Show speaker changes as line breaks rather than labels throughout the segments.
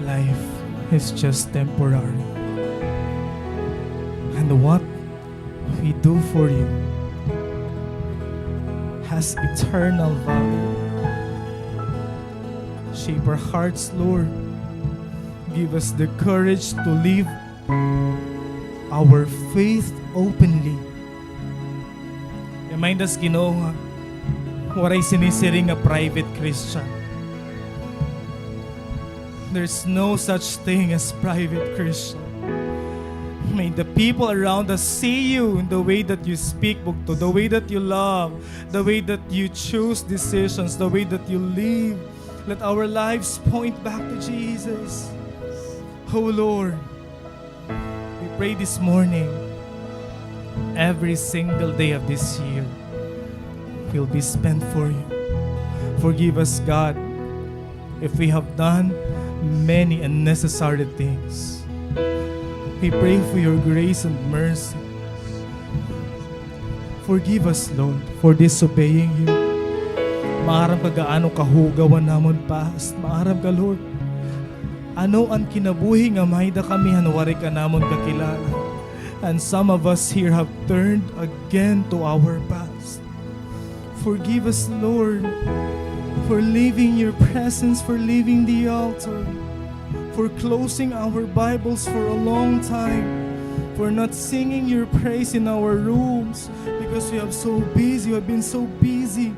life is just temporary. And what we do for you has eternal value. Shape our hearts, Lord. Give us the courage to live our faith openly. Remind us, Ginoo, nga waray sinisiring a private Christian. There's no such thing as private Christian. May the people around us see you in the way that you speak, Bugto, the way that you love, the way that you choose decisions, the way that you live. Let our lives point back to Jesus. Oh Lord, we pray this morning, every single day of this year will be spent for you. Forgive us, God, if we have done many unnecessary things. We pray for your grace and mercy. Forgive us, Lord, for disobeying you. Maaram ka gaano kahugawan namon past. Maaram ka, Lord. Ano ang kinabuhi nga mayda kami hanwari ka namon kakilala. And some of us here have turned again to our past. Forgive us, Lord, for leaving your presence, for leaving the altar, for closing our Bibles for a long time, for not singing your praise in our rooms because we have been so busy,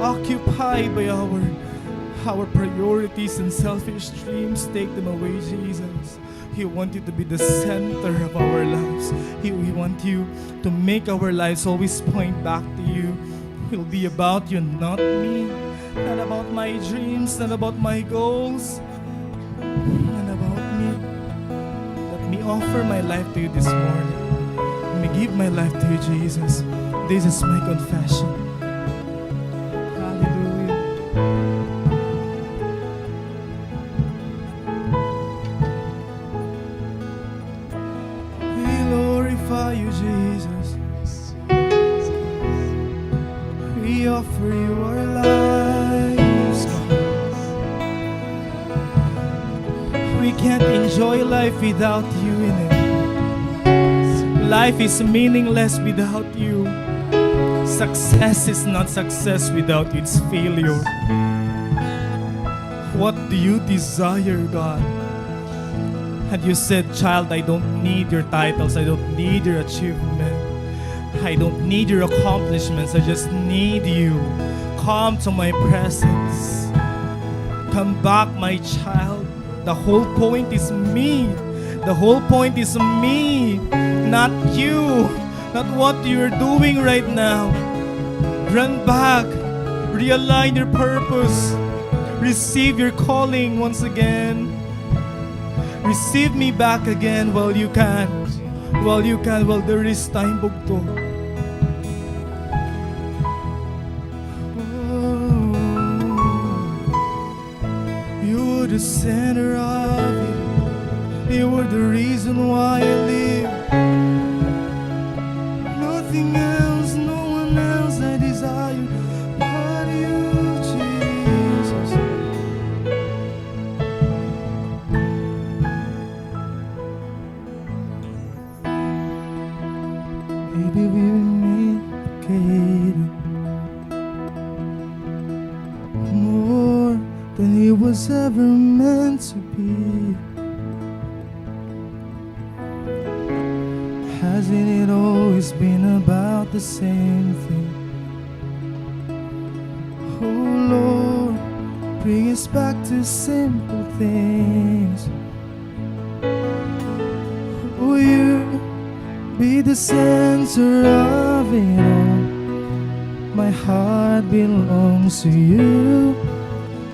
occupied by our priorities and selfish dreams. Take them away, Jesus. We want you to be the center of our lives. We want you to make our lives always point back to you. It will be about you, not me. Not about my dreams, not about my goals, not about me. Let me offer my life to you this morning. Let me give my life to you, Jesus. This is my confession. Hallelujah. We glorify you, Jesus. We offer you our lives, God. We can't enjoy life without you in it. Life is meaningless without you. Success is not success without you. It's failure. What do you desire, God? And you said, child, I don't need your titles. I don't need your achievement. I don't need your accomplishments. I just need you. Come to my presence. Come back, my child. The whole point is me. The whole point is me, not you, not what you're doing right now. Run back. Realign your purpose. Receive your calling once again. Receive me back again while you can. While there is time, Bugto. You're the center of it. You're the reason why I live. Nothing else, no one else I desire but you, Jesus. Maybe we communicated more than it was ever meant to be. Hasn't it always been about the same thing? Oh Lord, bring us back to simple things. Will you be the center of it all? My heart belongs to you,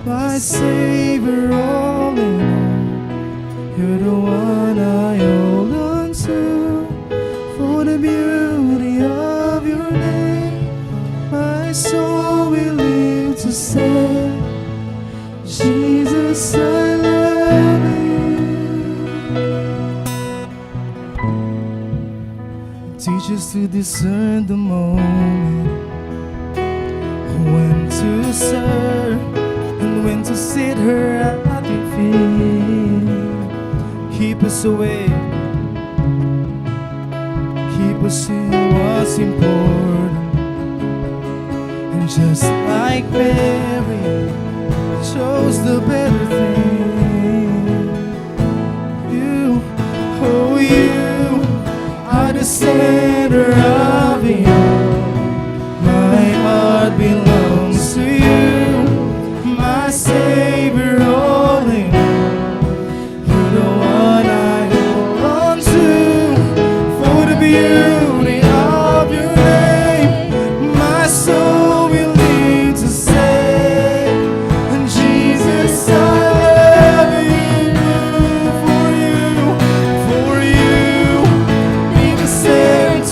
my Savior, all in all. You're the one I hold on to. For the beauty of your name, my soul will live to say, Jesus, I love you. Teach us to discern the moment, when to serve and when to sit her at your feet. us away. Keep us in what's important. And just like Mary chose the better thing, you, oh you, are the center of it all. My heart belongs to you, my Savior, all in all. You're the one I hold on to, for the beauty of your name. My soul will need to say, and Jesus, I love you, for you, be the center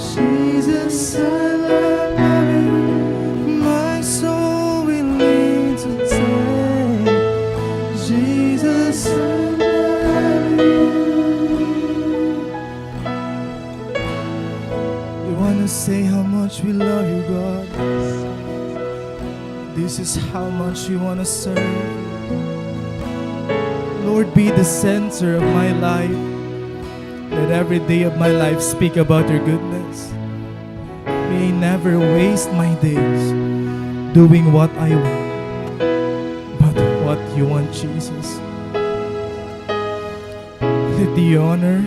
Jesus, I love you. My soul will need to say, Jesus, I love you. We wanna say how much we love you, God. This is how much we wanna serve. Lord, be the center of my life. Let every day of my life speak about your goodness. May I never waste my days doing what I want, but what you want, Jesus. Let the honor,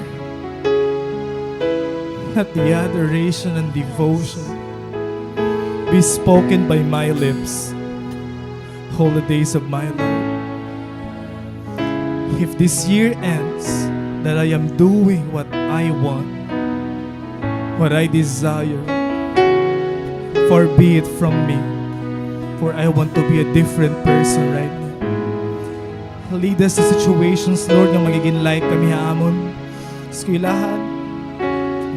let the adoration and devotion be spoken by my lips all the days of my life. If this year ends, that I am doing what I want, what I desire, far be it from me, for I want to be a different person right now. Lead us to situations, Lord, na magiging like kami haamon. Eskwelahan,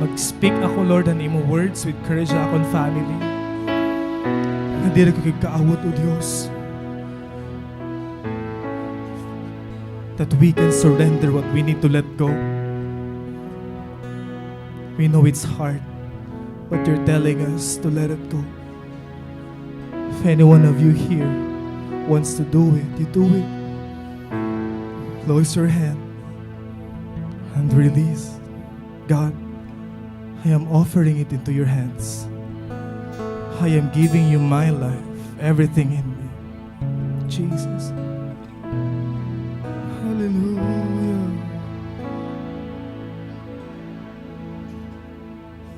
mag-speak ako, Lord, and imo words with courage akong family. Nadiri ko kagkaawot, O Diyos, that we can surrender what we need to let go. We know it's hard, but you're telling us to let it go. If any one of you here wants to do it, you do it. Close your hand and release. God, I am offering it into your hands. I am giving you my life, everything in me. Jesus. Hallelujah.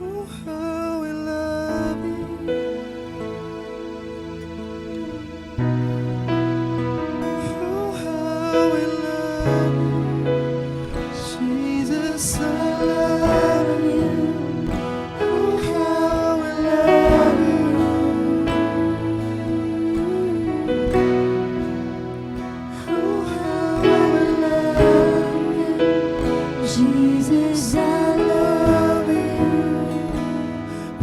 Oh, how I love you. Oh, how I love you. Jesus, I love you. Oh, how I love you. Oh, how I love you. Jesus, I love you.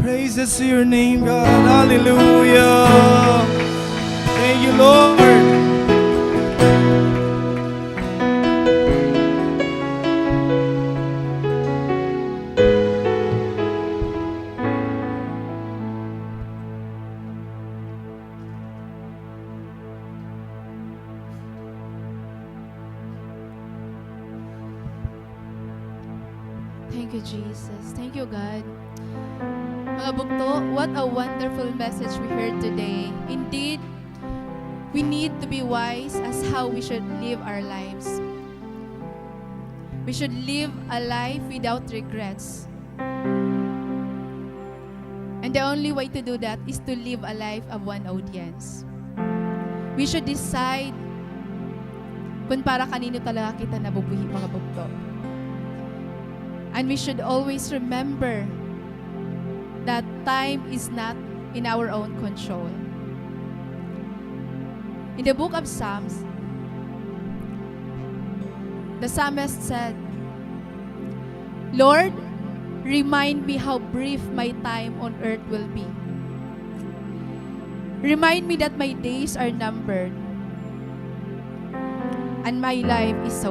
Praises to your name, God. Hallelujah. Thank you, Lord.
Thank you, Jesus. Thank you, God. Mga bugto, what a wonderful message we heard today. Indeed, we need to be wise as how we should live our lives. We should live a life without regrets. And the only way to do that is to live a life of one audience. We should decide kung para kanino talaga kita nabubuhi, mga bugto. And we should always remember that time is not in our own control. In the book of Psalms, the psalmist said, Lord, remind me how brief my time on earth will be. Remind me that my days are numbered and my life is so